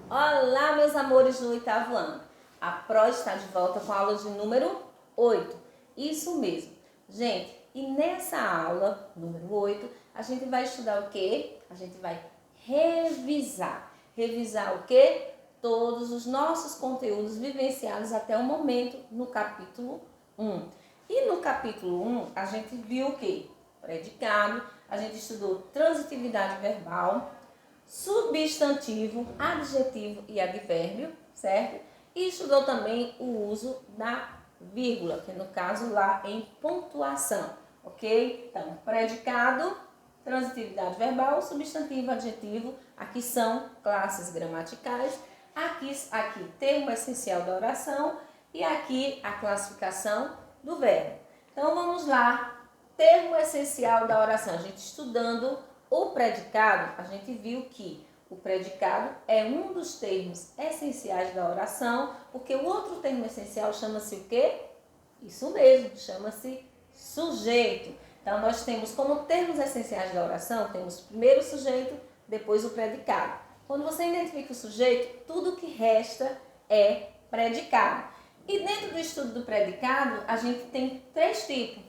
Olá, meus amores do oitavo ano. A Pro está de volta com a aula de número 8. Isso mesmo. Gente, e nessa aula, número 8, a gente vai estudar o quê? A gente vai revisar. Revisar o quê? Todos os nossos conteúdos vivenciados até o momento no capítulo 1. E no capítulo 1, a gente viu o quê? Predicado, a gente estudou transitividade verbal, substantivo, adjetivo e advérbio, certo? E estudou também o uso da vírgula, que no caso lá em pontuação, ok? Então, predicado, transitividade verbal, substantivo, adjetivo, aqui são classes gramaticais, aqui termo essencial da oração e aqui a classificação do verbo. Então, vamos lá, termo essencial da oração, a gente estudando o predicado, a gente viu que o predicado é um dos termos essenciais da oração, porque o outro termo essencial chama-se o quê? Isso mesmo, chama-se sujeito. Então, nós temos como termos essenciais da oração, temos primeiro o sujeito, depois o predicado. Quando você identifica o sujeito, tudo que resta é predicado. E dentro do estudo do predicado, a gente tem três tipos,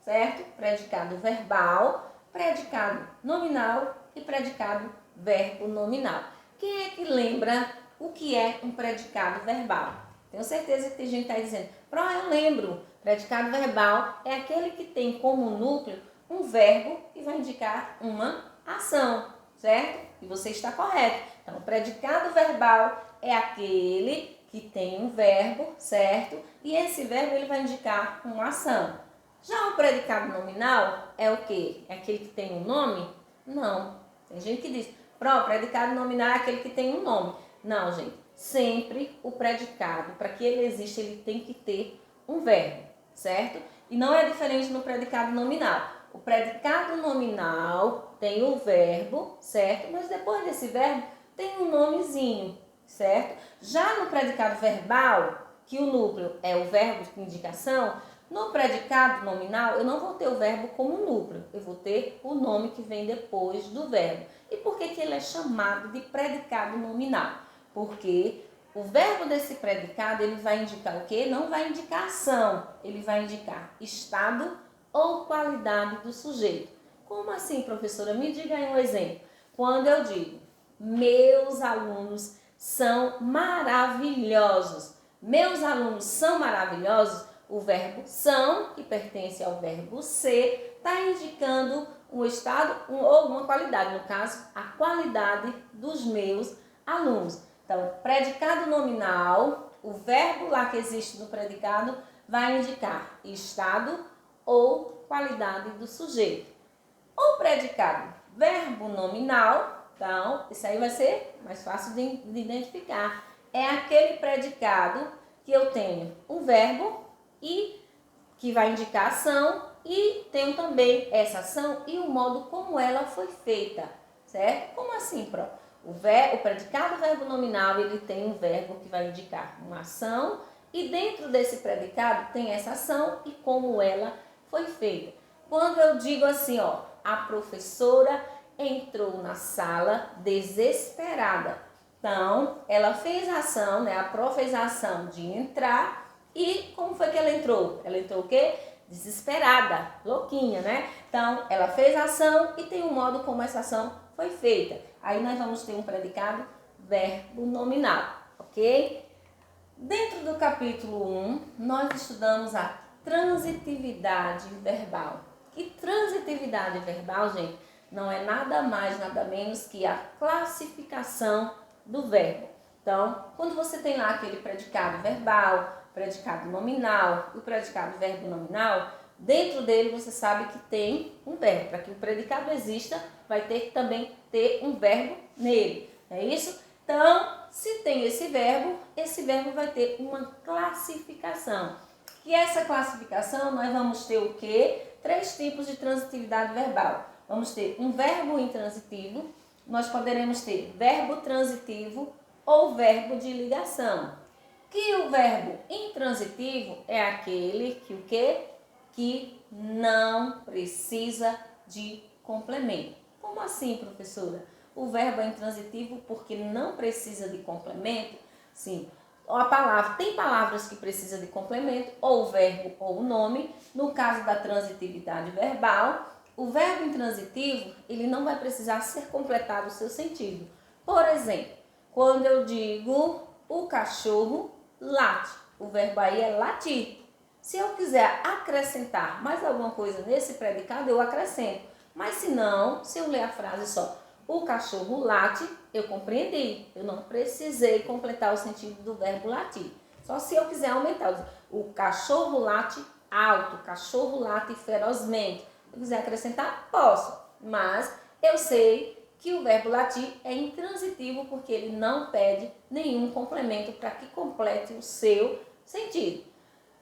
certo? Predicado verbal, predicado nominal e predicado verbo nominal. Quem é que lembra o que é um predicado verbal? Tenho certeza que tem gente que está dizendo, Pro, eu lembro. Predicado verbal é aquele que tem como núcleo um verbo que vai indicar uma ação, certo? E você está correto. Então, o predicado verbal é aquele que tem um verbo, certo? E esse verbo ele vai indicar uma ação. Já o predicado nominal é o quê? É aquele que tem um nome? Não. Tem gente que diz, Pro, predicado nominal é aquele que tem um nome. Não, gente. Sempre o predicado, para que ele exista, ele tem que ter um verbo, certo? E não é diferente no predicado nominal. O predicado nominal tem o verbo, certo? Mas depois desse verbo tem um nomezinho, certo? Já no predicado verbal, que o núcleo é o verbo de indicação, no predicado nominal, eu não vou ter o verbo como núcleo, eu vou ter o nome que vem depois do verbo. E por que ele é chamado de predicado nominal? Porque o verbo desse predicado, ele vai indicar o quê? Não vai indicar ação, ele vai indicar estado ou qualidade do sujeito. Como assim, professora? Me diga aí um exemplo. Quando eu digo, meus alunos são maravilhosos. Meus alunos são maravilhosos. O verbo são, que pertence ao verbo ser, está indicando um estado ou uma qualidade, no caso, a qualidade dos meus alunos. Então, predicado nominal, o verbo lá que existe no predicado vai indicar estado ou qualidade do sujeito. O predicado verbo nominal, então, isso aí vai ser mais fácil de identificar. É aquele predicado que eu tenho um verbo e que vai indicar ação e tenho também essa ação e o modo como ela foi feita, certo? Como assim, Pro? O predicado verbo nominal, ele tem um verbo que vai indicar uma ação e dentro desse predicado tem essa ação e como ela foi feita. Quando eu digo assim, ó, a professora entrou na sala desesperada. Então, ela fez a ação, né? A Pro fez a ação de entrar. E como foi que ela entrou? Ela entrou o quê? Desesperada, louquinha, né? Então, ela fez a ação e tem um modo como essa ação foi feita. Aí nós vamos ter um predicado verbo nominal, ok? Dentro do capítulo 1, nós estudamos a transitividade verbal. E transitividade verbal, gente, não é nada mais, nada menos que a classificação do verbo. Então, quando você tem lá aquele predicado verbal, predicado nominal e o predicado verbo nominal, dentro dele você sabe que tem um verbo. Para que o predicado exista, vai ter que também ter um verbo nele. É isso? Então, se tem esse verbo vai ter uma classificação. E essa classificação, nós vamos ter o quê? 3 tipos de transitividade verbal. Vamos ter um verbo intransitivo, nós poderemos ter verbo transitivo ou verbo de ligação. Que o verbo intransitivo é aquele que o quê? Que não precisa de complemento. Como assim, professora? o verbo é intransitivo porque não precisa de complemento? Sim. A palavra, tem palavras que precisam de complemento, ou o verbo ou o nome. No caso da transitividade verbal, o verbo intransitivo, ele não vai precisar ser completado o seu sentido. Por exemplo, quando eu digo o cachorro late, o verbo aí é latir. Se eu quiser acrescentar mais alguma coisa nesse predicado, eu acrescento. Mas se não, se eu ler a frase só, o cachorro late, eu compreendi. Eu não precisei completar o sentido do verbo latir. Só se eu quiser aumentar. O cachorro late alto, o cachorro late ferozmente. Se eu quiser acrescentar, posso. Mas eu sei que o verbo latir é intransitivo porque ele não pede nenhum complemento para que complete o seu sentido.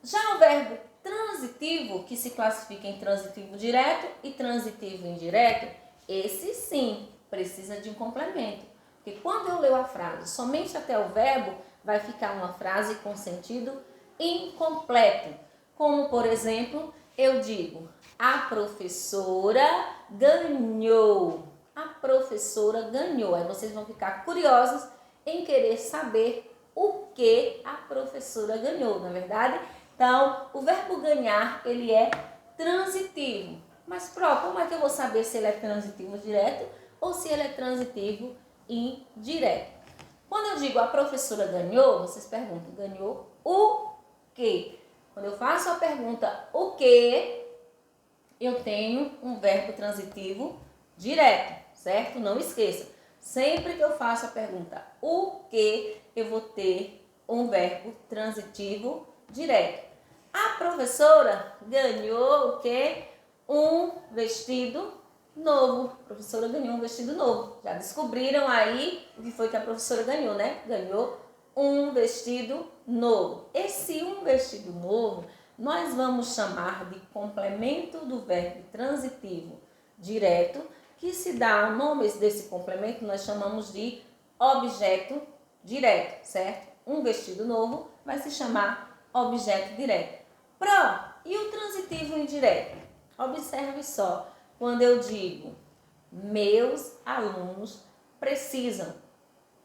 Já o verbo transitivo, que se classifica em transitivo direto e transitivo indireto, esse sim precisa de um complemento. Porque quando eu leio a frase somente até o verbo, vai ficar uma frase com sentido incompleto. Como, por exemplo, eu digo, a professora ganhou. A professora ganhou. Aí vocês vão ficar curiosos em querer saber o que a professora ganhou, não é verdade? Então, o verbo ganhar, ele é transitivo. Mas, como é que eu vou saber se ele é transitivo direto ou se ele é transitivo indireto? Quando eu digo a professora ganhou, vocês perguntam, ganhou o quê? Quando eu faço a pergunta o quê, eu tenho um verbo transitivo direto, certo? Não esqueça, sempre que eu faço a pergunta o quê, eu vou ter um verbo transitivo direto. A professora ganhou o quê? Um vestido novo. A professora ganhou um vestido novo. Já descobriram aí o que foi que a professora ganhou, né? Ganhou um vestido novo. Esse um vestido novo, nós vamos chamar de complemento do verbo transitivo direto, que se dá o nome desse complemento, nós chamamos de objeto direto, certo? Um vestido novo vai se chamar objeto direto. E o transitivo indireto? Observe só, quando eu digo meus alunos precisam,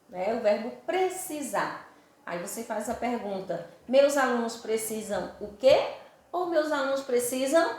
né? O verbo precisar. Aí você faz a pergunta, meus alunos precisam o quê? Ou meus alunos precisam?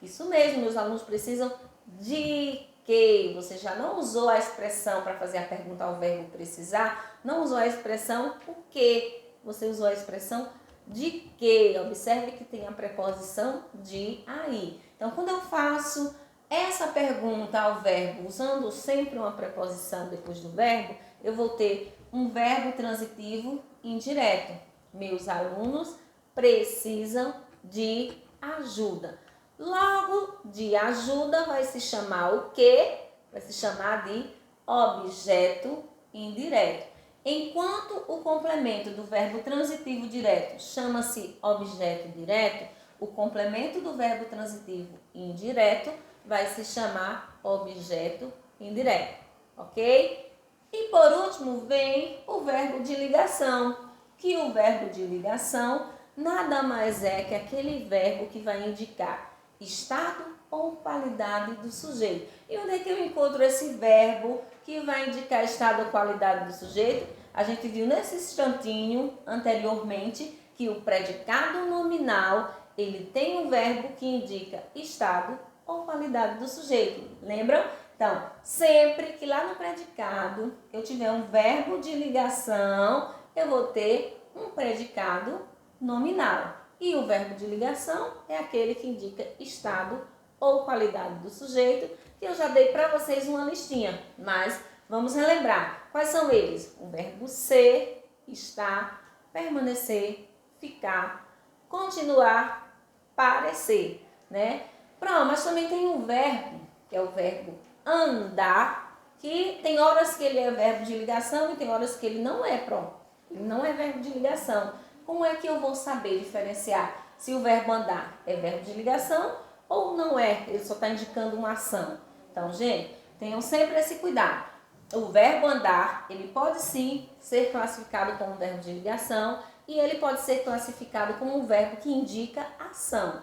Isso mesmo, meus alunos precisam de quê? Você já não usou a expressão para fazer a pergunta ao verbo precisar, não usou a expressão o quê? Você usou a expressão de quê? Observe que tem a preposição de aí. Então, quando eu faço essa pergunta ao verbo, usando sempre uma preposição depois do verbo, eu vou ter um verbo transitivo indireto. Meus alunos precisam de ajuda. Logo, de ajuda vai se chamar o quê? Vai se chamar de objeto indireto. Enquanto o complemento do verbo transitivo direto chama-se objeto direto, o complemento do verbo transitivo indireto vai se chamar objeto indireto, ok? E por último vem o verbo de ligação, que o verbo de ligação nada mais é que aquele verbo que vai indicar estado ou qualidade do sujeito. E onde é que eu encontro esse verbo que vai indicar estado ou qualidade do sujeito? A gente viu nesse instantinho anteriormente que o predicado nominal, ele tem um verbo que indica estado ou qualidade do sujeito. Lembram? Então, sempre que lá no predicado eu tiver um verbo de ligação, eu vou ter um predicado nominal. E o verbo de ligação é aquele que indica estado ou qualidade do sujeito, que eu já dei para vocês uma listinha, mas vamos relembrar. Quais são eles? O verbo ser, estar, permanecer, ficar, continuar, parecer, né? Pronto, mas também tem um verbo, que é o verbo andar, que tem horas que ele é verbo de ligação e tem horas que ele não é, pronto. Ele não é verbo de ligação. Como é que eu vou saber diferenciar se o verbo andar é verbo de ligação ou não é? Ele só está indicando uma ação. Então, gente, tenham sempre esse cuidado. O verbo andar, ele pode sim ser classificado como um verbo de ligação e ele pode ser classificado como um verbo que indica ação,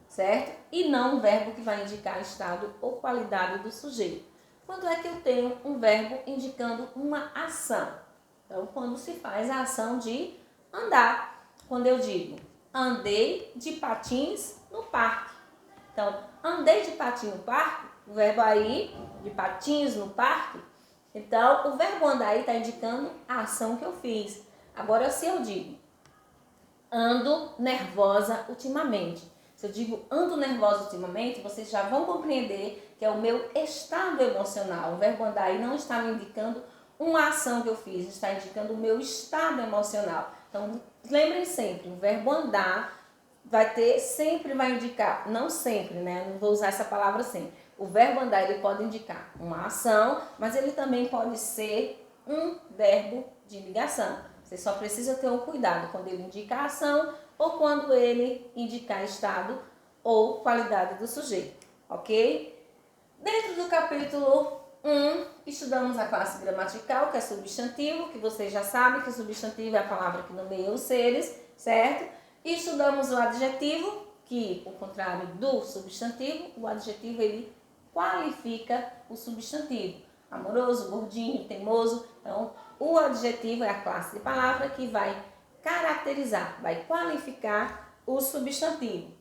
certo? E não um verbo que vai indicar estado ou qualidade do sujeito. Quando é que eu tenho um verbo indicando uma ação? Então, quando se faz a ação de andar. Quando eu digo, andei de patins no parque. Então, andei de patins no parque, o verbo aí, de patins no parque. Então, o verbo andar aí está indicando a ação que eu fiz. Agora, se eu digo, ando nervosa ultimamente. Se eu digo ando nervosa ultimamente, vocês já vão compreender que é o meu estado emocional. O verbo andar aí não está me indicando uma ação que eu fiz, está indicando o meu estado emocional. Então, lembrem sempre, o verbo andar sempre vai indicar, não sempre, né? Não vou usar essa palavra sempre. O verbo andar, ele pode indicar uma ação, mas ele também pode ser um verbo de ligação. Você só precisa ter um cuidado quando ele indica a ação ou quando ele indicar estado ou qualidade do sujeito, ok? Dentro do capítulo 1, estudamos a classe gramatical, que é substantivo, que vocês já sabem que substantivo é a palavra que nomeia os seres, certo? E estudamos o adjetivo, que, ao contrário do substantivo, o adjetivo ele qualifica o substantivo. Amoroso, gordinho, teimoso. Então, o adjetivo é a classe de palavra que vai caracterizar, vai qualificar o substantivo.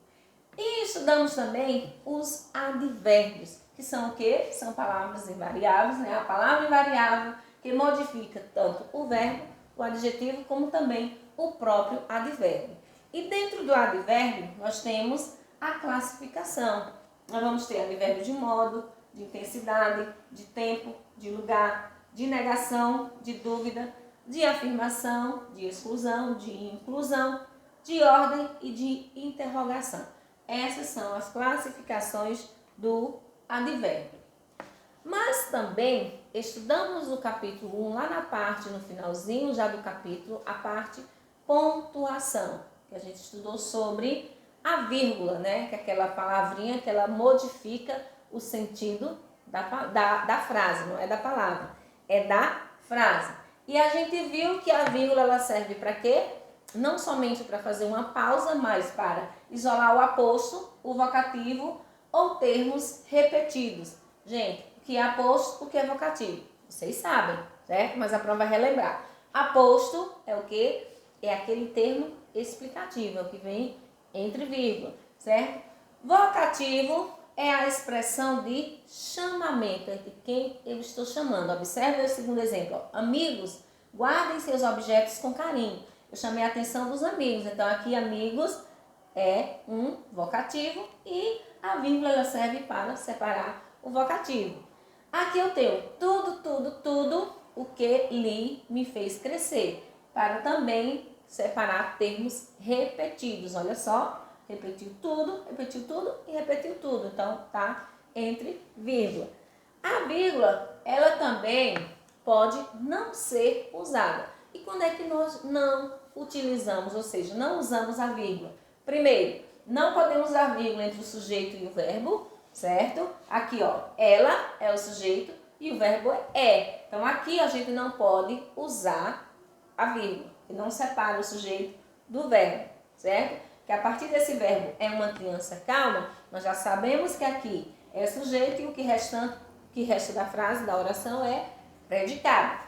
E estudamos também os advérbios, que são o quê? São palavras invariáveis, né? A palavra invariável que modifica tanto o verbo, o adjetivo, como também o próprio advérbio. E dentro do advérbio, nós temos a classificação. Nós vamos ter advérbio de modo, de intensidade, de tempo, de lugar, de negação, de dúvida, de afirmação, de exclusão, de inclusão, de ordem e de interrogação. Essas são as classificações do advérbio. Mas também estudamos no capítulo 1, lá na parte, no finalzinho já do capítulo, a parte pontuação, que a gente estudou sobre a vírgula, né? Que é aquela palavrinha que ela modifica o sentido da frase, não é da palavra, é da frase. E a gente viu que a vírgula ela serve para quê? Não somente para fazer uma pausa, mas para isolar o aposto, o vocativo ou termos repetidos. Gente, o que é aposto, o que é vocativo? Vocês sabem, certo? Mas a prova vai relembrar. Aposto é o quê? É aquele termo explicativo, é o que vem entre vírgula, certo? Vocativo é a expressão de chamamento, é de quem eu estou chamando. Observe o segundo exemplo. Ó. Amigos, guardem seus objetos com carinho. Eu chamei a atenção dos amigos. Então, aqui, amigos é um vocativo e a vírgula ela serve para separar o vocativo. Aqui eu tenho tudo o que lhe me fez crescer, para também separar termos repetidos. Olha só, repetiu tudo e repetiu tudo. Então, tá entre vírgula. A vírgula, ela também pode não ser usada. E quando é que nós não utilizamos, ou seja, não usamos a vírgula? Primeiro, não podemos usar vírgula entre o sujeito e o verbo, certo? Aqui, ó, ela é o sujeito e o verbo é. Então, aqui a gente não pode usar a vírgula, que não separa o sujeito do verbo, certo? Que a partir desse verbo é uma criança calma, nós já sabemos que aqui é sujeito e o que resta da frase, da oração, é predicado.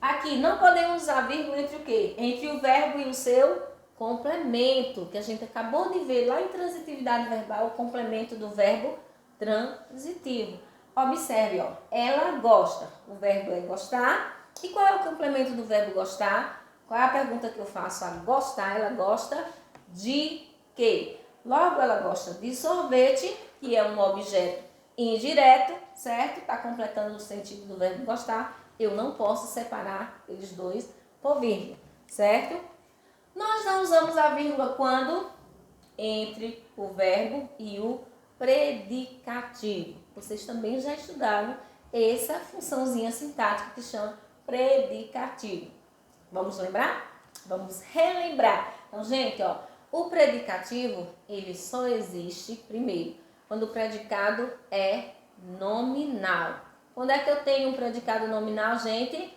Aqui não podemos usar vírgula entre o quê? Entre o verbo e o seu complemento, que a gente acabou de ver lá em transitividade verbal, o complemento do verbo transitivo. Observe, ó, ela gosta, o verbo é gostar. E qual é o complemento do verbo gostar? Qual é a pergunta que eu faço? A gostar, ela gosta de quê? Logo, ela gosta de sorvete, que é um objeto indireto, certo? Está completando o sentido do verbo gostar. Eu não posso separar eles dois por vírgula, certo? Nós não usamos a vírgula quando? Entre o verbo e o predicativo. Vocês também já estudaram essa funçãozinha sintática que chama predicativo. Vamos lembrar? Vamos relembrar. Então, gente, ó, o predicativo, ele só existe, primeiro, quando o predicado é nominal. Quando é que eu tenho um predicado nominal, gente?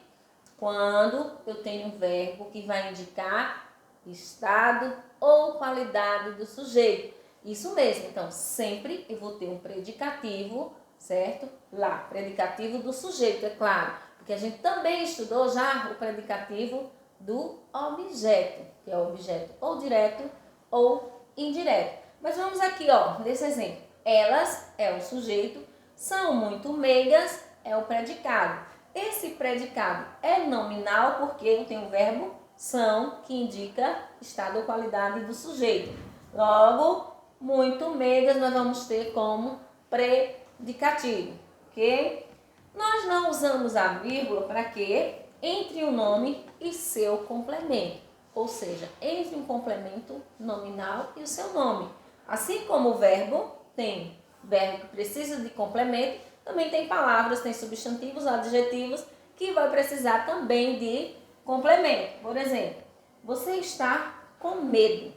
Quando eu tenho um verbo que vai indicar estado ou qualidade do sujeito. Isso mesmo, então sempre eu vou ter um predicativo, certo? Lá, predicativo do sujeito, é claro, porque a gente também estudou já o predicativo do objeto, que é o objeto ou direto ou indireto. Mas vamos aqui, ó, nesse exemplo. Elas é o sujeito, são muito meigas é o predicado. Esse predicado é nominal porque eu tenho o verbo são, que indica estado ou qualidade do sujeito. Logo, muito meigas nós vamos ter como predicativo, ok? Nós não usamos a vírgula para quê? Entre o nome e seu complemento, ou seja, entre um complemento nominal e o seu nome. Assim como o verbo tem verbo que precisa de complemento, também tem palavras, tem substantivos, adjetivos que vai precisar também de complemento. Por exemplo, você está com medo.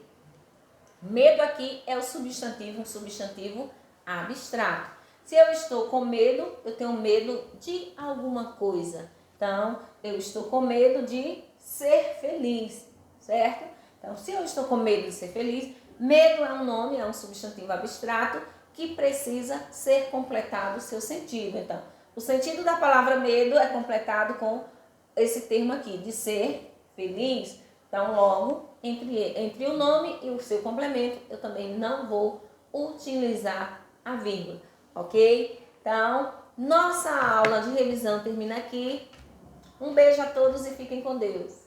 Medo aqui é o substantivo, um substantivo abstrato. Se eu estou com medo, eu tenho medo de alguma coisa. Então, eu estou com medo de ser feliz, certo? Então, se eu estou com medo de ser feliz, medo é um nome, é um substantivo abstrato que precisa ser completado o seu sentido. Então, o sentido da palavra medo é completado com esse termo aqui, de ser feliz. Então, logo, entre o nome e o seu complemento, eu também não vou utilizar a vírgula, ok? Então, nossa aula de revisão termina aqui. Um beijo a todos e fiquem com Deus.